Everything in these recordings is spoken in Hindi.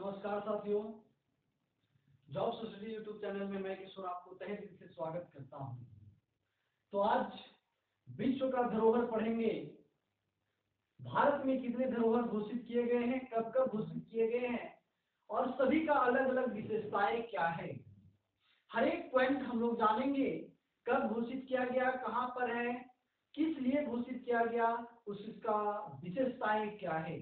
नमस्कार साथियों, जॉब सोसाइटी यूट्यूब चैनल में मैं किशोर आपको तहे दिल से स्वागत करता हूं। तो आज विश्व का धरोहर पढ़ेंगे। भारत में कितने धरोहर घोषित किए गए हैं, कब कब घोषित किए गए हैं और सभी का अलग अलग विशेषताएं क्या है। हर एक पॉइंट हम लोग जानेंगे। कब घोषित किया गया, कहां पर है, किस लिए घोषित किया गया, उसका विशेषताएं क्या है।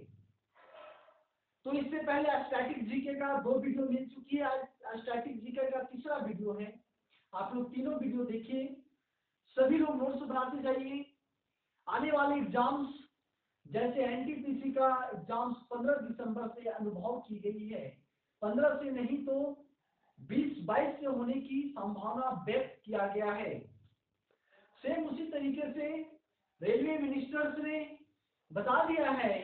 तो इससे पहले स्टैटिक जीके का 2 वीडियो मिल चुकी है। आज स्टैटिक जीके का तीसरा वीडियो है। आप लोग तीनों वीडियो देखिए। सभी लोग नोट्स बनाते जाइए। आने वाले एग्जाम्स जैसे एनटीपीसी का एग्जाम्स 15 दिसंबर से अनुभव की गई है। 15 से नहीं तो 20-22 से होने की संभावना व्यक्त किया गया है। सेम उसी तरीके से रेलवे मिनिस्टर्स ने बता दिया है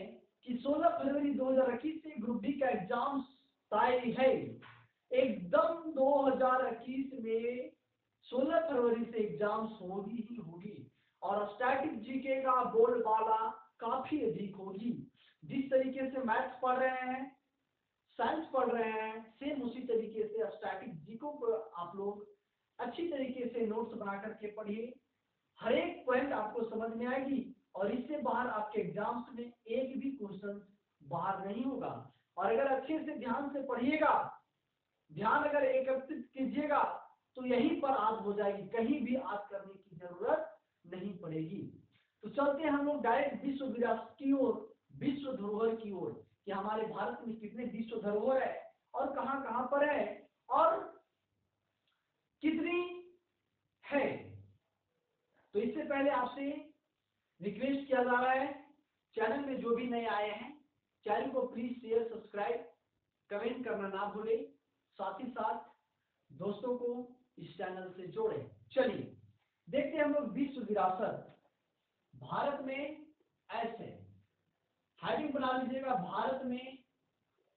कि 16 फरवरी 2021 से ग्रुप डी का एग्जाम तय है। एकदम 2021 में 16 फरवरी से एग्जाम होगी ही होगी और स्टैटिक जीके का बोलबाला काफी अधिक होगी। जिस तरीके से मैथ्स पढ़ रहे हैं, साइंस पढ़ रहे हैं, सेम उसी तरीके से स्टैटिक जीको को आप लोग अच्छी तरीके से नोट्स बना करके पढ़िए। हर एक पॉइंट आपको समझ में आएगी और इससे बाहर आपके एग्जाम्स में एक भी क्वेश्चन बाहर नहीं होगा। और अगर अच्छे से ध्यान से पढ़िएगा, ध्यान अगर एकत्रित कीजिएगा तो यहीं पर आज हो जाएगी, कहीं भी आज करने की जरूरत नहीं पड़ेगी। तो चलते हैं हम लोग डायरेक्ट विश्व विरासत की ओर, विश्व धरोहर की ओर, कि हमारे भारत में कितने विश्व धरोहर है और कहां कहां पर है और कितनी है। तो इससे पहले आपसे रिक्वेस्ट किया जा रहा है, चैनल में जो भी नए आए हैं चैनल को प्लीज शेयर, सब्सक्राइब, कमेंट करना ना भूलें। साथ ही साथ दोस्तों को इस चैनल से जोड़ें। चलिए देखते हैं हम लोग विश्व विरासत भारत में। ऐसे हेडिंग बना लीजिएगा, भारत में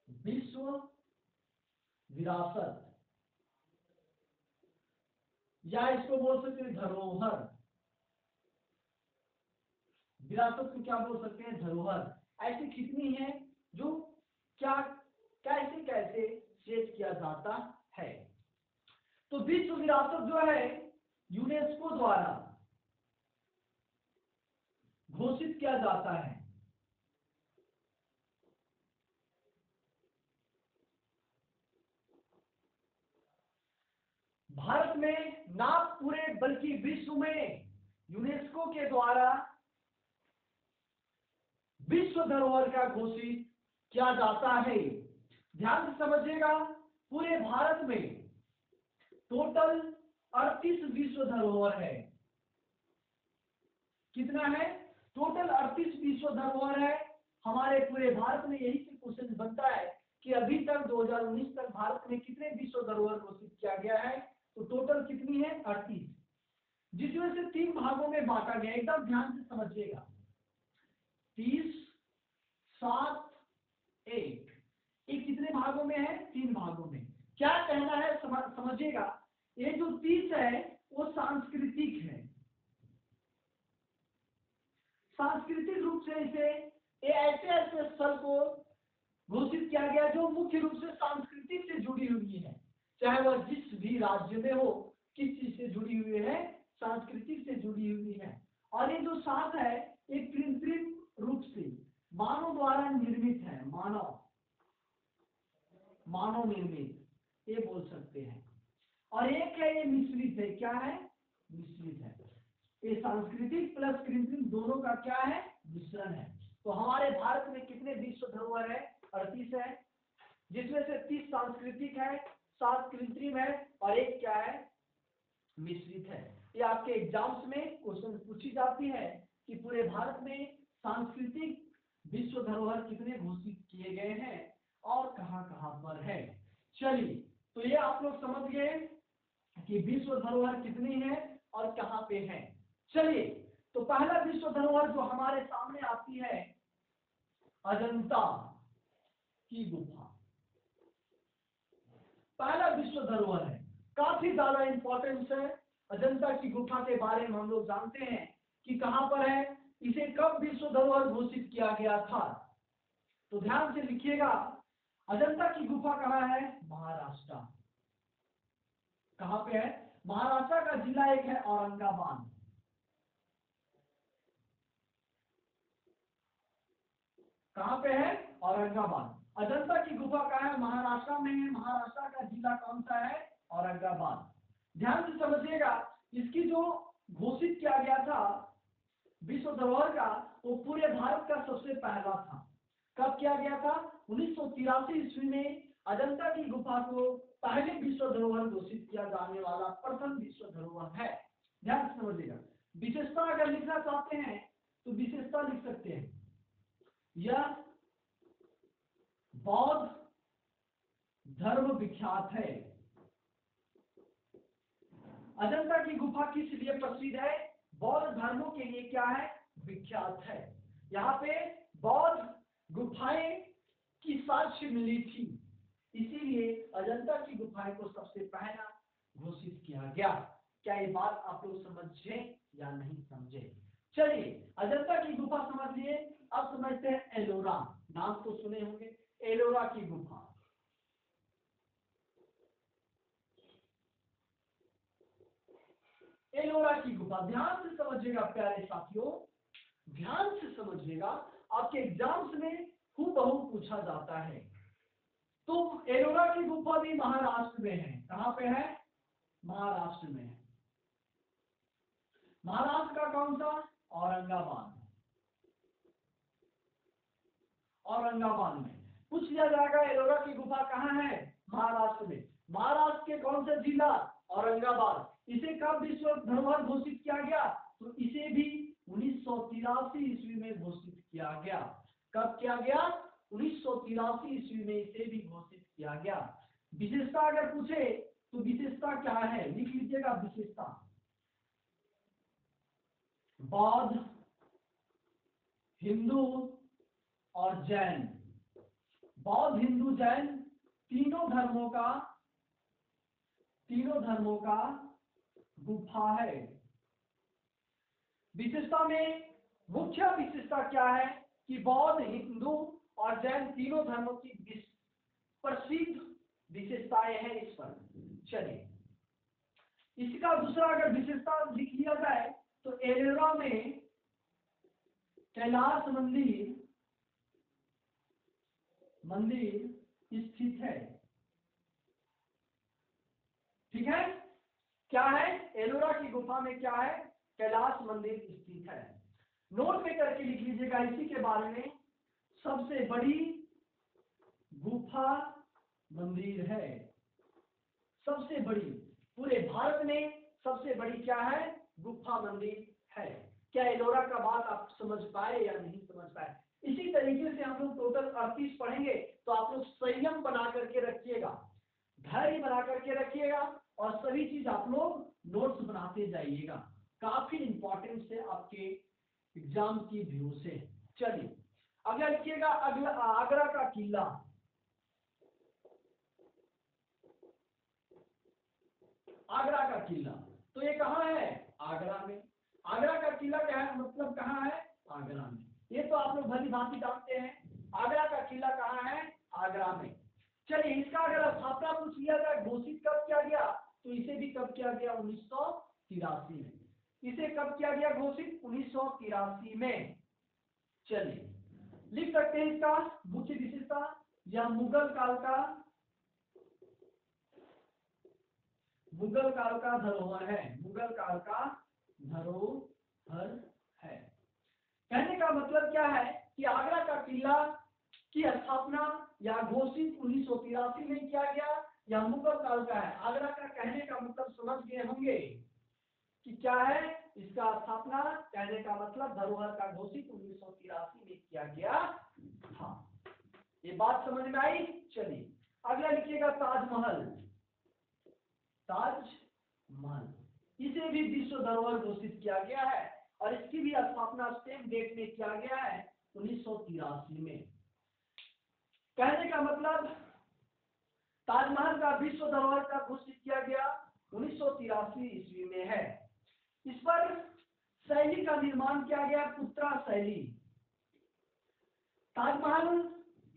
विश्व विरासत, या इसको बोल सकते हैं धरोहर। विरासत को क्या बोल सकते हैं, धरोहर। ऐसी कितनी है जो क्या कैसे कैसे सेट किया जाता है। तो विश्व विरासत जो है यूनेस्को द्वारा घोषित किया जाता है। भारत में ना पूरे बल्कि विश्व में यूनेस्को के द्वारा विश्व धरोहर का घोषित किया जाता है। ध्यान से समझिएगा, पूरे भारत में टोटल 38 विश्व धरोहर है। कितना है? टोटल 38 विश्व धरोहर है हमारे पूरे भारत में। यही से क्वेश्चन बनता है कि अभी तक 2019 तक भारत में कितने विश्व धरोहर घोषित किया गया है। तो टोटल कितनी है? 38, जिसमें से 3 भागों में बांटा गया। एकदम ध्यान से समझिएगा, 30, 7, 1, ये कितने भागों में है? 3 भागों में। क्या कहना है समझिएगा, ये जो 30 है वो सांस्कृतिक है। सांस्कृतिक रूप से इसे ऐसे स्थल को घोषित किया गया जो मुख्य रूप से सांस्कृतिक से जुड़ी हुई है, चाहे वह जिस भी राज्य में हो, किस चीज से जुड़ी हुई है, सांस्कृतिक से जुड़ी हुई है। और ये जो 7 है ये कृत्रिम रूप से मानव द्वारा निर्मित है, मानव निर्मित ये बोल सकते हैं। और एक है ये मिश्रित है। क्या है? मिश्रित है। ये सांस्कृतिक प्लस कृत्रिम दोनों का क्या है? मिश्रण है। तो हमारे भारत में कितने विश्व धरोहर है? 38 है, जिसमें से 30 सांस्कृतिक है, 7 कृत्रिम है और 1 क्या है? मिश्रित है। ये आपके एग्जाम्स में क्वेश्चन पूछी जाती है कि पूरे भारत में सांस्कृतिक विश्व धरोहर कितने घोषित किए गए हैं और कहां कहां पर है। चलिए, तो ये आप लोग समझ गए कि विश्व धरोहर कितनी है और कहां पे है। चलिए, तो पहला विश्व धरोहर जो हमारे सामने आती है, अजंता की गुफा। पहला विश्व धरोहर है, काफी ज्यादा इंपॉर्टेंस है। अजंता की गुफा के बारे में हम लोग जानते हैं कि कहां पर है, इसे कब विश्व धरोहर घोषित किया गया था। तो ध्यान से लिखिएगा, अजंता की गुफा कहाँ है? महाराष्ट्र। कहाँ पे है? महाराष्ट्र का जिला एक है औरंगाबाद। कहाँ पे है? औरंगाबाद। अजंता की गुफा कहाँ है? महाराष्ट्र में है। महाराष्ट्र का जिला कौन सा है? औरंगाबाद। ध्यान से समझिएगा, इसकी जो घोषित किया गया था विश्व धरोहर का, वो पूरे भारत का सबसे पहला था। कब किया गया था? 1983 ईस्वी में अजंता की गुफा को पहले विश्व धरोहर घोषित किया जाने वाला प्रथम विश्व धरोहर है। ध्यान से समझिएगा। विशेषता अगर लिखना चाहते हैं तो विशेषता लिख सकते हैं। यह बौद्ध धर्म विख्यात है। अजंता की गुफा किस लिए प्रसिद्ध है? बौद्ध धर्मों के लिए क्या है? विख्यात है। यहाँ पे बौद्ध गुफाएं की साक्ष्य मिली थी, इसीलिए अजंता की गुफाएं को सबसे पहला घोषित किया गया। क्या ये बात आप लोग समझे या नहीं समझे? चलिए, अजंता की गुफा समझ लिए। अब समझते हैं एलोरा। नाम तो सुने होंगे, एलोरा की गुफा। एलोरा की गुफा ध्यान से समझिएगा प्यारे साथियों, ध्यान से समझिएगा। आपके एग्जाम्स में हूबहू पूछा जाता है। तो एलोरा की गुफा भी महाराष्ट्र में है। कहां पे है? महाराष्ट्र में है। महाराष्ट्र का कौन सा? औरंगाबाद। औरंगाबाद में पूछ लिया जाएगा एलोरा की गुफा कहाँ है? महाराष्ट्र में। महाराष्ट्र के कौन से जिला? औरंगाबाद। इसे कब विश्व धरोहर घोषित किया गया? तो इसे भी 1983 ईस्वी में घोषित किया गया। कब किया गया? 1983 ईस्वी में इसे भी घोषित किया गया। विशेषता अगर पूछे तो विशेषता क्या है? लिख लीजिएगा विशेषता। बौद्ध, हिंदू और जैन, बौद्ध हिंदू जैन तीनों धर्मों का गुफा है। विशेषता में मुख्य विशेषता क्या है कि बौद्ध, हिंदू और जैन तीनों धर्मों की प्रसिद्ध विशेषताएं हैं इस पर। चलिए, इसका दूसरा अगर विशेषता लिख लिया जाए तो एलोरा में कैलाश मंदिर स्थित है। ठीक है? क्या है? एलोरा की गुफा में क्या है? कैलाश मंदिर स्थित है। नोट में करके लिख लीजिएगा इसी के बारे में। सबसे बड़ी गुफा मंदिर है। सबसे बड़ी, पूरे भारत में सबसे बड़ी क्या है? गुफा मंदिर है। क्या एलोरा का बात आप समझ पाए या नहीं समझ पाए? इसी तरीके से हम लोग टोटल 38 पढ़ेंगे, तो आप लोग संयम बना करके रखिएगा, धैर्य बना करके रखिएगा और सभी चीज आप लोग नोट्स बनाते जाइएगा। काफी इंपॉर्टेंट है आपके एग्जाम की व्यू से। चलिए, अगला लिखिएगा, अगला आगरा का किला। आगरा का किला, तो ये कहाँ है? आगरा में। आगरा का किला क्या है? मतलब कहाँ है? आगरा में। ये तो आप लोग भली भांति जानते हैं। आगरा का किला कहाँ है? आगरा में। चलिए, इसका अगर स्थापना पूछ लिया जाए, घोषित कब किया गया, तो इसे भी कब किया गया? 1983 में। इसे कब किया गया घोषित? 1983 में। चलिए, लिख सकते हैं इसका मुख्य विशेषता, या मुगल काल का धरोहर है। मुगल काल का धरोहर है। कहने का मतलब क्या है कि आगरा का किला की स्थापना या घोषित 1983 में किया गया, या मुगल काल का है। आगरा का कहने का मतलब समझ गए होंगे कि क्या है इसका स्थापना। कहने का मतलब धरोहर का घोषित 1983 में किया गया था। ये बात समझ में आई? चलिए, अगला लिखिएगा ताजमहल। ताजमहल, इसे भी विश्व धरोहर घोषित किया गया है और इसकी भी स्थापना सेम डेट में किया गया है, 1983 में। कहने का मतलब ताजमहल का विश्व धरोहर का घोषित किया गया 1983 ईस्वी में है। इस पर शैली का निर्माण किया गया पुत्रा शैली। ताजमहल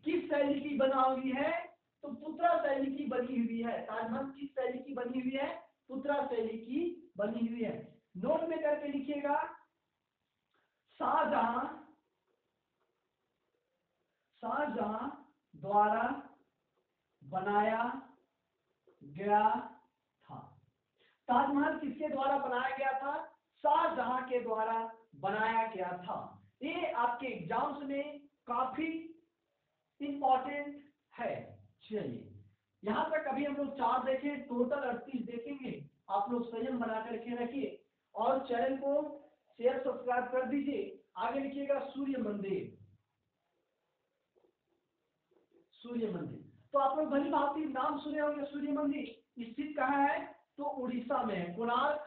किस शैली की बना हुई है? तो पुत्रा शैली की बनी हुई है। ताजमहल किस शैली की बनी हुई है? पुत्रा शैली की बनी हुई है। नोट में करके लिखिएगा, शाहजहां द्वारा बनाया गया था। ताजमहल किसके द्वारा बनाया गया था? शाहजहां के द्वारा बनाया गया था। ये आपके एग्जाम्स में काफी इंपॉर्टेंट है। चलिए, यहां तक अभी हम लोग 4 देखे, टोटल 38 देखेंगे। आप लोग संयम बना करके रखिए और चैनल को शेयर सब्सक्राइब कर दीजिए। आगे लिखिएगा सूर्य मंदिर। सूर्य मंदिर तो आप लोग भली भांति नाम सुने होंगे। सूर्य मंदिर स्थित कहाँ है? तो उड़ीसा में है। कोणार्क,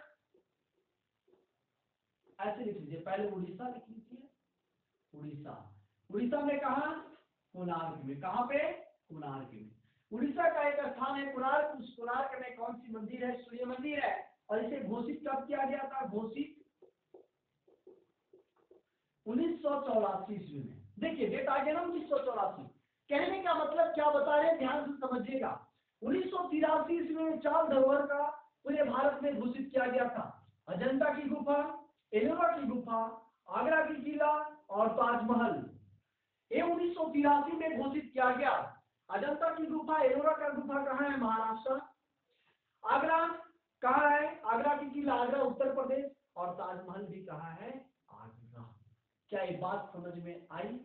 ऐसे लिख लीजिए, पहले उड़ीसा लिख लीजिए। उड़ीसा में कहा? कोणार्क में। कहाँ पे? कोणार्क में। उड़ीसा का एक स्थान है कोणार्क। उस कोणार्क में कौन सी मंदिर है? सूर्य मंदिर है। और इसे घोषित कब किया गया था? घोषित 1984 ईस्वी में। देखिए डेट आ गया ना 1984। कहने का मतलब क्या बता रहे हैं, ध्यान से समझिएगा। 1983 ईस्वी में 4 धरोहर का पूरे भारत में घोषित किया गया था। अजंता की गुफा, एलोरा की गुफा, आगरा की किला और ताजमहल। ये 1983 में घोषित किया गया। अजंता की गुफा, एलोरा का गुफा कहाँ है? महाराष्ट्र। आगरा कहाँ है? आगरा की किला आगरा उत्तर प्रदेश। और ताजमहल भी कहाँ है? आगरा। क्या ये बात समझ में आई?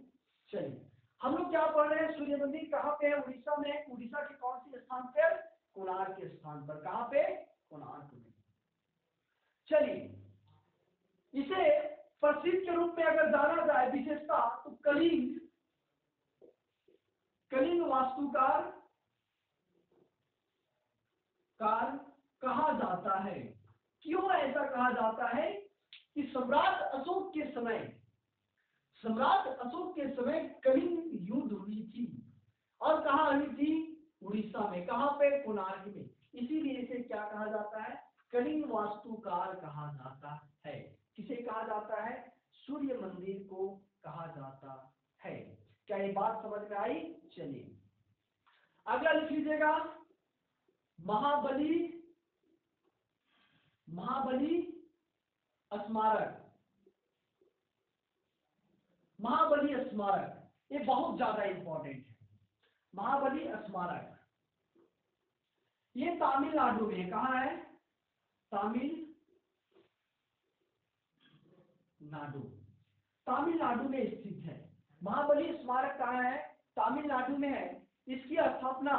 चलिए, हम लोग क्या पढ़ रहे हैं? सूर्य मंदिर कहाँ पे है? उड़ीसा में। उड़ीसा के कौन से स्थान पर? कोणार्क के स्थान पर। कहाँ पे? कोणार्क में। चलिए, इसे प्रसिद्ध के रूप में अगर जाना जाए विशेषता, तो कलिंग वास्तुकार कहा जाता है। क्यों ऐसा कहा जाता है? कि सम्राट अशोक के समय कलिंग युद्ध हुई थी। और कहाँ हुई थी? उड़ीसा में। कहाँ पे? कोणार्क में। इसीलिए इसे क्या कहा जाता है? कलिंग वास्तुकार कहा जाता है। किसे कहा जाता है? सूर्य मंदिर को कहा जाता है। क्या ये बात समझ में आई? चलिए, अगला लिख लीजिएगा, महाबली स्मारक। महाबली स्मारक ये बहुत ज्यादा इंपॉर्टेंट है। महाबली स्मारक ये तमिलनाडु में। कहाँ है? तमिलनाडु में स्थित है। महाबली स्मारक कहाँ है? तमिलनाडु में है। इसकी स्थापना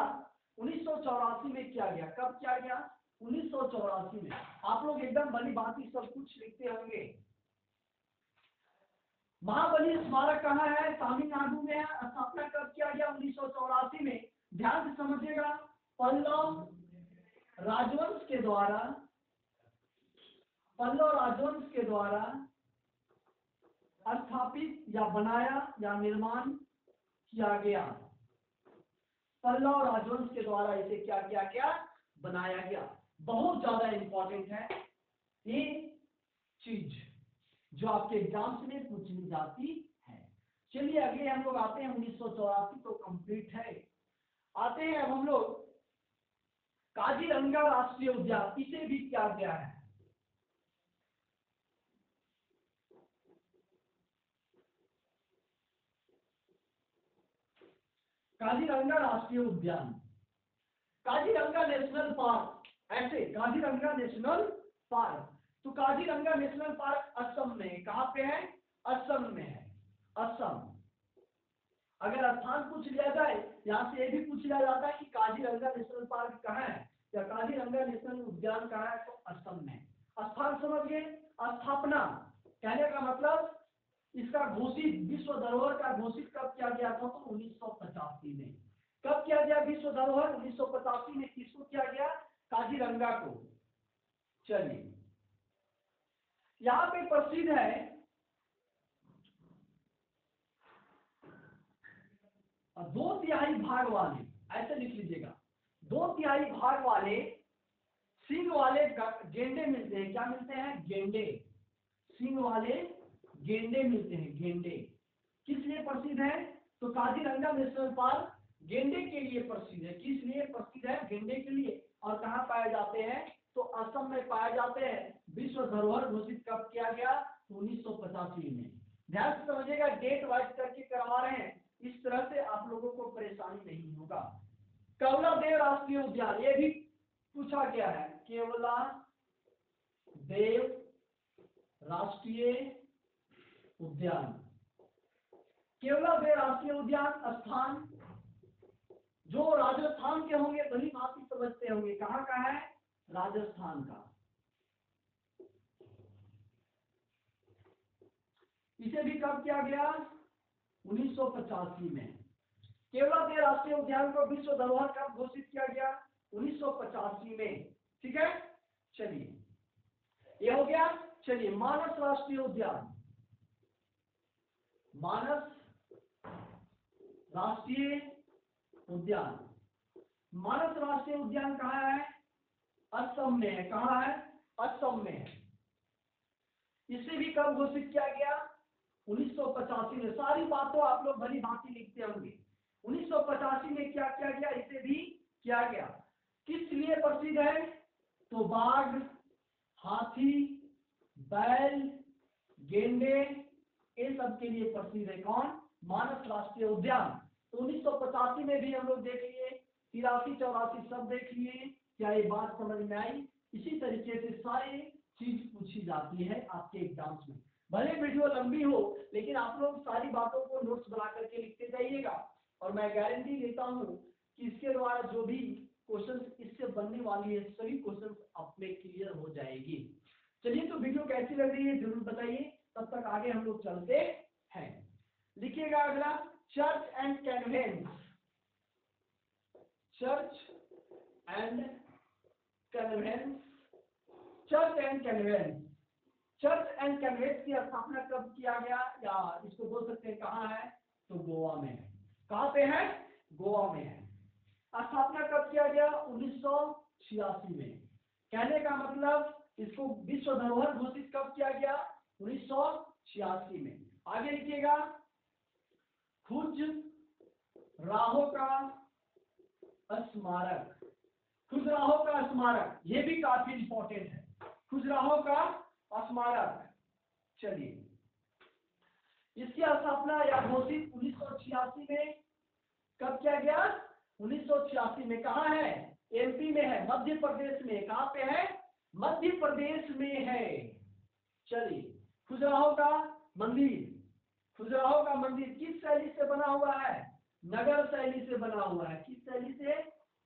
1984 में किया गया। कब किया गया? 1984 में। आप लोग एकदम भली भांति सब कुछ लिखते होंगे। महाबली स्मारक कहाँ है? तमिलनाडु में है। स्थापना कब किया गया? 1984 में। ध्यान से समझिएगा, पल्लव राजवंश के द्वारा स्थापित या बनाया या निर्माण किया गया। पल्लव राजवंश के द्वारा इसे क्या किया गया? बनाया गया। बहुत ज्यादा इंपॉर्टेंट है ये चीज, जो आपके एग्जाम्स में पूछी जाती है। चलिए, अगले हम लोग आते हैं। 1984 तो कंप्लीट है। आते हैं अब हम लोग काजीरंगा राष्ट्रीय उद्यान। इसे भी क्या गया है? काजीरंगा राष्ट्रीय उद्यान, काजीरंगा नेशनल पार्क। ऐसे काजीरंगा नेशनल पार्क। तो काजीरंगा नेशनल पार्क असम में। कहाँ पे है? असम में है। असम। अगर स्थान पूछ लिया जाए, यहाँ से ये भी पूछ लिया जाता है कि काजीरंगा नेशनल पार्क कहाँ है या काजीरंगा नेशनल उद्यान कहाँ है, तो असम में। स्थान समझिए। स्थापना कहने का मतलब इसका घोषित, विश्व धरोहर का घोषित कब किया गया था? तो 1985 में। कब किया गया विश्व धरोहर? 1985 में। किसको किया गया? काजीरंगा को। चलिए, यहाँ पे प्रसिद्ध है 2/3 भाग वाले, ऐसे लिख लीजिएगा, 2/3 भाग वाले सिंग वाले गेंडे मिलते हैं। क्या मिलते हैं? गेंडे। सिंग वाले गेंडे मिलते हैं। गेंडे किस लिए प्रसिद्ध है? तो काजीरंगा नेशनल पार्क गेंडे के लिए प्रसिद्ध है। किस लिए प्रसिद्ध है? गेंडे के लिए। और कहाँ पाए जाते हैं? तो असम में पाए जाते हैं। विश्व धरोहर घोषित कब किया गया? 1985 में। ध्यान से समझिएगा, डेट वाइज करके करवा रहे हैं, इस तरह से आप लोगों को परेशानी नहीं होगा। केवलादेव राष्ट्रीय उद्यान, ये भी पूछा गया है। केवलादेव राष्ट्रीय उद्यान, केवलादेव राष्ट्रीय उद्यान स्थान जो राजस्थान के होंगे भली भांति समझते होंगे। कहाँ का है? राजस्थान का। इसे भी कब किया गया? 1985 में। केवलादेव राष्ट्रीय उद्यान को विश्व धरोहर कब घोषित किया गया? 1985 में। ठीक है, चलिए ये हो गया। चलिए मानस राष्ट्रीय उद्यान, मानस राष्ट्रीय उद्यान, मानस राष्ट्रीय उद्यान कहाँ है? असम में है। कहाँ है? असम में है। इसे भी कब घोषित किया गया? 1985 में। सारी बातों आप लोग भली भांति लिखते होंगे। 1985 में क्या किया गया? इसे भी किया गया। किस लिए प्रसिद्ध है? तो बाघ, हाथी, बैल, गेंडे, ये सब के लिए प्रसिद्ध है। कौन? मानस राष्ट्रीय उद्यान। तो 1985 में भी हम लोग देख लिए, 83, 84 सब देख लिए। क्या ये बात समझ में आई? इसी तरीके से सारी चीज पूछी जाती है आपके एग्जाम्स में। भले वीडियो लंबी हो, लेकिन आप लोग सारी बातों को नोट्स बना करके लिखते जाइएगा, और मैं गारंटी देता हूं कि इसके द्वारा जो भी क्वेश्चंस इससे बनने वाली है, सभी क्वेश्चंस आप में क्लियर हो जाएगी। चलिए, तो वीडियो कैसी लग रही है जरूर बताइए। तब तक आगे हम लोग चलते हैं। लिखिएगा अगला, church and convents, church and convents, church and convents. Church and convents की स्थापना कब किया गया, या इसको बोल सकते हैं कहाँ है? तो गोवा में है। कहाँ पे है? गोवा में है। स्थापना कब किया गया? 1986 में। कहने का मतलब इसको विश्व धरोहर घोषित कब किया गया? 1986 में। आगे लिखिएगा, खुजराहो का स्मारक, खुजराहो का स्मारक, ये भी काफी इंपॉर्टेंट है। खुजराहो का स्मारक, चलिए इसकी स्थापना या घोषित 1986 में कब किया गया? 1986 में। कहाँ है? एमपी में है, मध्य प्रदेश में। कहाँ पे है? मध्य प्रदेश में है। चलिए, खुजराहो का मंदिर, खुजराहो का मंदिर किस शैली से बना हुआ है? नगर शैली से बना हुआ है। किस शैली से?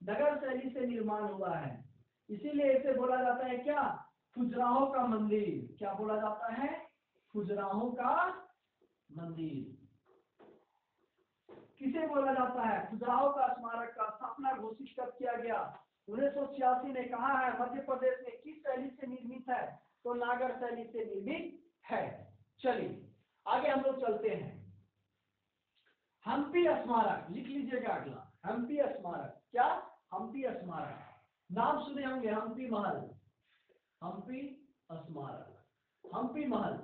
नगर शैली से निर्माण हुआ है। इसीलिए इसे बोला जाता है क्या? खुजराहो का मंदिर। क्या बोला जाता है? खुजराहो का मंदिर। किसे बोला जाता है? खुजराहो का स्मारक का स्थापना घोषित कब किया गया? 1986 में। कहाँ है? मध्य प्रदेश में। किस शैली से निर्मित है? तो नागर शैली से निर्मित है। चलिए आगे हम लोग चलते हैं। हम्पी स्मारक, लिख लीजिएगा अगला, हम्पी स्मारक। क्या? हम्पी स्मारक, नाम सुने होंगे, हम्पी महल, हम्पी स्मारक, हम्पी महल।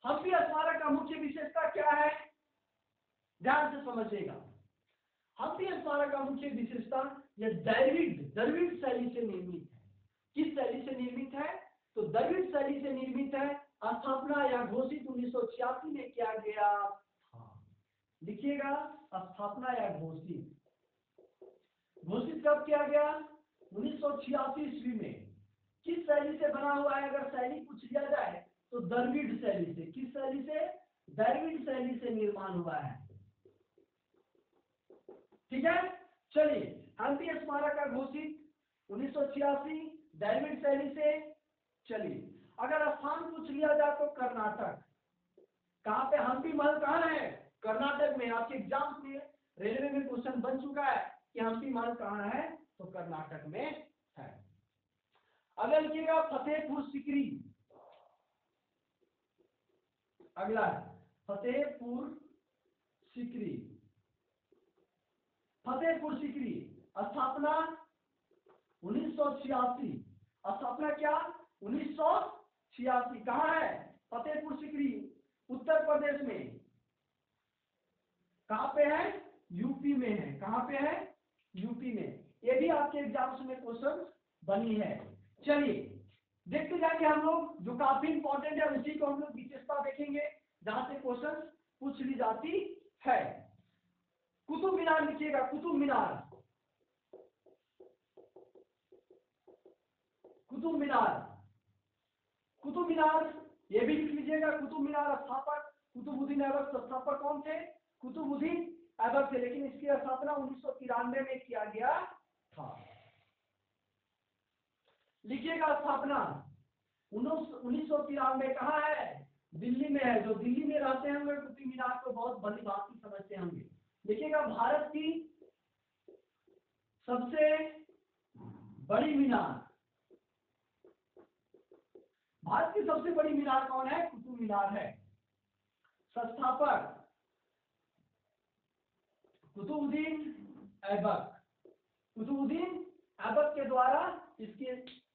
हम्पी स्मारक का मुख्य विशेषता क्या है? ध्यान से समझिएगा। हम्पी स्मारक का मुख्य विशेषता, यह द्रविड़ शैली से निर्मित है। किस शैली से निर्मित है? तो द्रविड़ शैली से निर्मित है। स्थापना या घोषित 1986 में किया गया था। लिखिएगा, स्थापना या घोषित, घोषित कब किया गया? 1986 ईस्वी में। किस शैली से बना हुआ है? अगर शैली पूछ लिया जाए तो द्रविड़ शैली से। किस शैली से? द्रविड़ शैली से निर्माण हुआ है। ठीक है, चलिए हम्पी स्मारक का घोषित 1986 द्रविड़ शैली से। चलिए अगर स्थान पूछ लिया जाए तो कर्नाटक। कहाँ पे? हम्पी महल कहाँ है? कर्नाटक में। आपके एग्जाम में रेलवे में क्वेश्चन बन चुका है कि हम्पी महल कहाँ है, तो कर्नाटक में है। अगर लिखिएगा फतेहपुर सीकरी, अगला है फतेहपुर सीकरी। फतेहपुर सीकरी स्थापना 1986। स्थापना क्या? 1986। कहाँ है? फतेहपुर सीकरी उत्तर प्रदेश में। कहाँ पे है? यूपी में है। कहाँ पे है? यूपी में। ये भी आपके एग्जाम्स में क्वेश्चन बनी है। चलिए देखते जाएंगे हम लोग, जो काफी इंपॉर्टेंट है उसी को हम लोग विशेषता देखेंगे जहां से क्वेश्चन पूछ ली जाती है। कुतुब मीनार लिखिएगा, कुतुब मीनार, कुतुब मीनार, कुतुब मीनार ये भी लिख लीजिएगा। कुतुब मीनार स्थापक कुतुबुद्दीन ऐबक, संस्थापक कौन थे? कुतुबुद्दीन ऐबक थे, लेकिन इसकी स्थापना 1993 में किया गया था। लिखिएगा स्थापना 1993 कहाँ है? दिल्ली में है। जो दिल्ली में रहते होंगे कुतुब मीनार को बहुत भली भांति समझते होंगे। लिखिएगा भारत की सबसे बड़ी मीनार, भारत की सबसे बड़ी मीनार कौन है? कुतुब मीनार है। संस्थापक कुतुबुद्दीन ऐबक, कुतुबुद्दीन ऐबक के द्वारा इसकी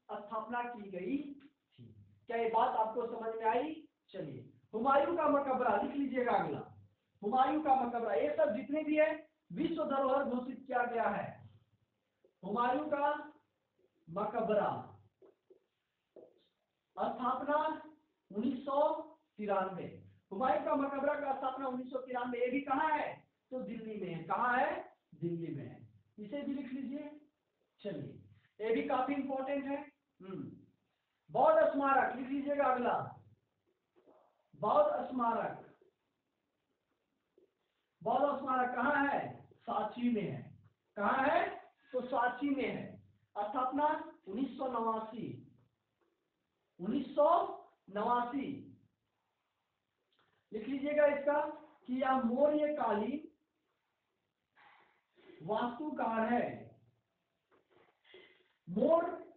स्थापना की गई थी। क्या ये बात आपको समझ में आई? चलिए हुमायूं का मकबरा लिख लीजिएगा अगला। हुमायूं का मकबरा, ये सब जितने भी है विश्व धरोहर घोषित किया गया है। हुमायूं का मकबरा स्थापना 1993। हुमायूं का मकबरा का स्थापना 1993। ये भी कहाँ है? तो दिल्ली में है। कहाँ है? दिल्ली में है। इसे भी लिख लीजिए। चलिए ये भी काफी इंपॉर्टेंट है। बौद्ध स्मारक लिख लीजिएगा अगला। बौद्ध स्मारक, बौद्ध स्मारक कहाँ है? सांची में है। कहाँ है? तो सांची में है। स्थापना 1989, 1989 लिख लीजिएगा इसका कि यह मौर्यकालीन वास्तुकार है।